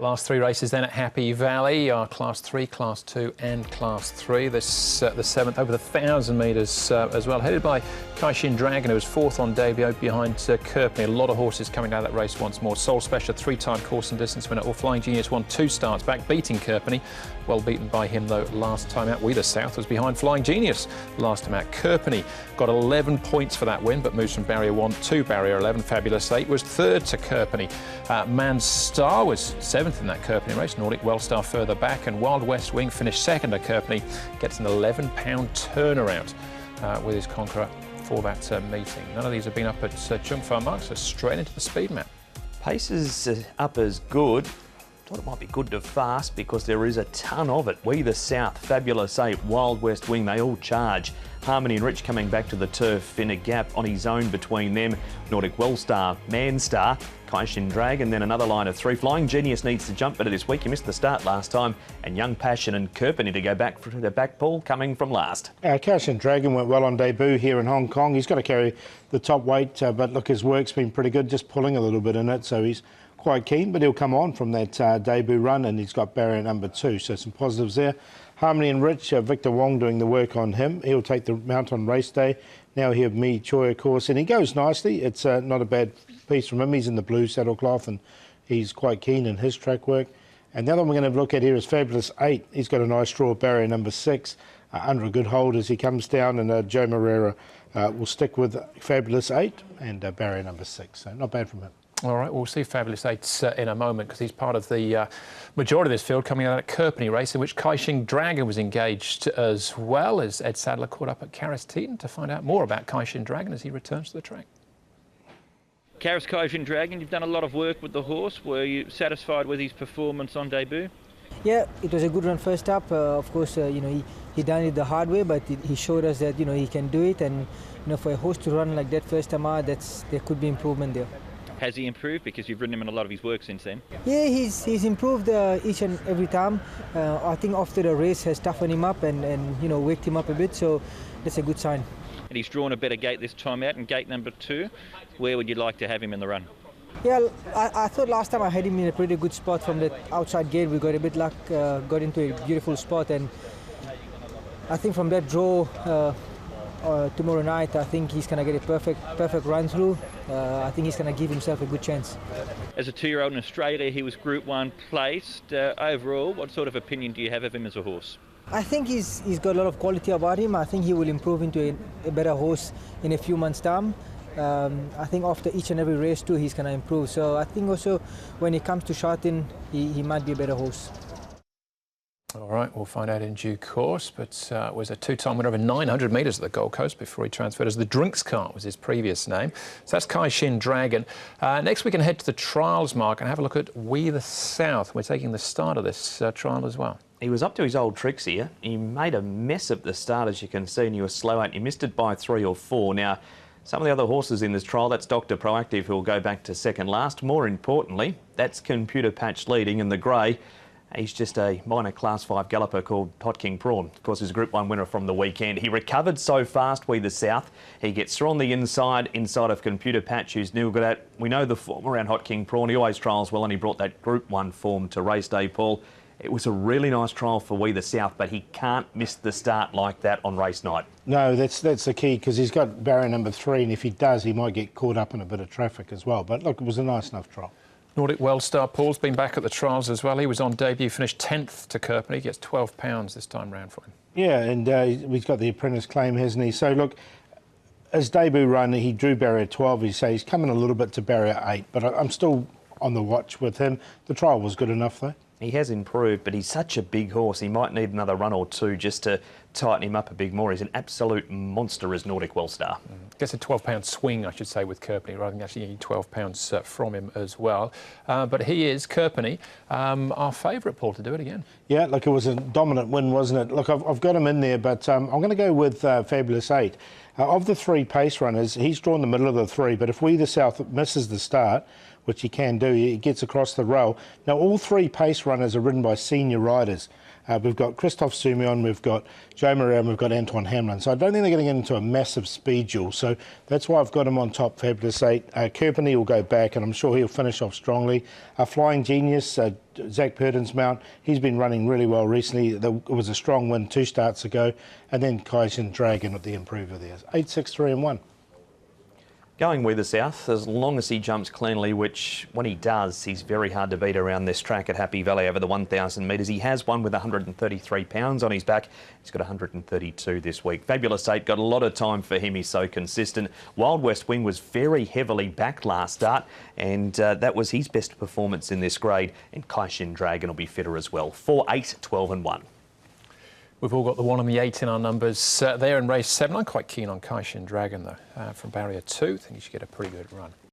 Last three races then at Happy Valley are Class 3, Class 2 and Class 3. This the 7th over the 1,000 metres as well, headed by Kaishin Dragon, who was 4th on debut behind Kirpney. A lot of horses coming out of that race once more. Soul Special, 3-time course and distance winner, or Flying Genius won 2 starts back, beating Kirpney. Well beaten by him though last time out. We the South was behind Flying Genius last time out. Kirpney got 11 points for that win, but moves from barrier 1 to barrier 11. Fabulous 8 was 3rd to Kirpney. Man Star was 7th in that Kirpney race. Nordic Wellstar further back, and Wild West Wing finished 2nd to Kirpney. Gets an £11 turnaround with his conqueror for that meeting. None of these have been up at Chung Fa Mark, so straight into the speed map. Pace is up as good. Thought it might be good to fast because there is a ton of it. We the South, Fabulous 8, Wild West Wing, they all charge. Harmony and Rich coming back to the turf in a gap on his own between them. Nordic Wellstar, Manstar, Kaishin Dragon, then another line of 3. Flying Genius needs to jump better this week. He missed the start last time. And Young Passion and Kirpney to go back for the back pool, coming from last. Kaishin Dragon went well on debut here in Hong Kong. He's got to carry the top weight, but look, his work's been pretty good, just pulling a little bit in it, so he's quite keen, but he'll come on from that debut run, and he's got barrier number 2, so some positives there. Harmony and Rich, Victor Wong doing the work on him. He'll take the mount on race day. Now he'll have Mi Choi, of course, and he goes nicely. It's not a bad piece from him. He's in the blue saddlecloth, and he's quite keen in his track work. And the other one we're going to look at here is Fabulous 8. He's got a nice draw, barrier number 6, under a good hold as he comes down, and Joe Moreira will stick with Fabulous 8 and barrier number 6, so not bad from him. All right, we'll see Fabulous 8 in a moment, because he's part of the majority of this field coming out of that Kirpney race, in which Kaishin Dragon was engaged as well, as Ed Sadler caught up at Caris Teeton to find out more about Kaishin Dragon as he returns to the track. Caris Kaishin Dragon, you've done a lot of work with the horse. Were you satisfied with his performance on debut? Yeah, it was a good run first up. Of course, he done it the hard way, but he showed us that he can do it, and for a horse to run like that first time out, there could be improvement there. Has he improved? Because you've ridden him in a lot of his work since then. Yeah, he's improved each and every time. I think after the race has toughened him up and waked him up a bit, so that's a good sign. And he's drawn a better gate this time out, in gate number 2. Where would you like to have him in the run? Yeah, I thought last time I had him in a pretty good spot from the outside gate. We got a bit luck, got into a beautiful spot, and I think from that draw tomorrow night, I think he's going to get a perfect run through. I think he's going to give himself a good chance. As a 2-year-old in Australia, he was Group 1 placed. Overall, what sort of opinion do you have of him as a horse? I think he's got a lot of quality about him. I think he will improve into a better horse in a few months' time. I think after each and every race too, he's going to improve. So I think also when it comes to shotting, he might be a better horse. All right, we'll find out in due course, but was a 2-time winner over 900 metres at the Gold Coast before he transferred as the Drinks Cart was his previous name. So that's Kaishin Dragon. Next we can head to the trials, Mark, and have a look at We the South. We're taking the start of this trial as well. He was up to his old tricks here. He made a mess at the start, as you can see, and he was slow out. He missed it by 3 or 4. Now, some of the other horses in this trial, that's Dr. Proactive, who will go back to second last. More importantly, that's Computer Patch leading in the grey. He's just a minor Class 5 galloper called Hot King Prawn. Of course, he's a Group 1 winner from the weekend. He recovered so fast, We the South. He gets through on the inside of Computer Patch, who's new good at. We know the form around Hot King Prawn. He always trials well, and he brought that Group 1 form to race day, Paul. It was a really nice trial for We the South, but he can't miss the start like that on race night. No, that's the key, because he's got barrier number 3, and if he does, he might get caught up in a bit of traffic as well. But look, it was a nice enough trial. Nordic Wellstar, Paul's been back at the trials as well. He was on debut, finished 10th to Kirpney. He gets £12 this time round for him. Yeah, and he's got the apprentice claim, hasn't he? So look, his debut run, he drew barrier 12. He says he's coming a little bit to barrier 8, but I'm still on the watch with him. The trial was good enough, though. He has improved, but he's such a big horse. He might need another run or 2 just to tighten him up a bit more. He's an absolute monster as Nordic Wellstar. Gets a £12 swing, I should say, with Kirpney, rather than actually getting £12 from him as well. But he is, Kirpney, our favourite, Paul, to do it again. Yeah, look, it was a dominant win, wasn't it? Look, I've got him in there, but I'm going to go with Fabulous 8. Of the 3 pace runners, he's drawn the middle of the 3, but if We the South misses the start, which he can do. He gets across the rail. Now, all 3 pace runners are ridden by senior riders. We've got Christophe Soumillon, we've got Joe Moreau, and we've got Antoine Hamlin. So I don't think they're going to get into a massive speed duel. So that's why I've got him on top, Fabulous 8. Kerpenny will go back, and I'm sure he'll finish off strongly. Flying Genius, Zach Purdon's mount, he's been running really well recently. It was a strong win 2 starts ago. And then Kaishin Dragon at the improver there. 8, 6, 3 and 1. Going with the south, as long as he jumps cleanly, which when he does, he's very hard to beat around this track at Happy Valley over the 1,000 metres. He has won with 133 pounds on his back. He's got 132 this week. Fabulous 8 got a lot of time for him. He's so consistent. Wild West Wing was very heavily back last start, and that was his best performance in this grade. And Kaishin Dragon will be fitter as well. 4, 8, 12 and 1. We've all got the 1 and the 8 in our numbers there in race 7. I'm quite keen on Kaishin Dragon, though, from barrier 2. I think he should get a pretty good run.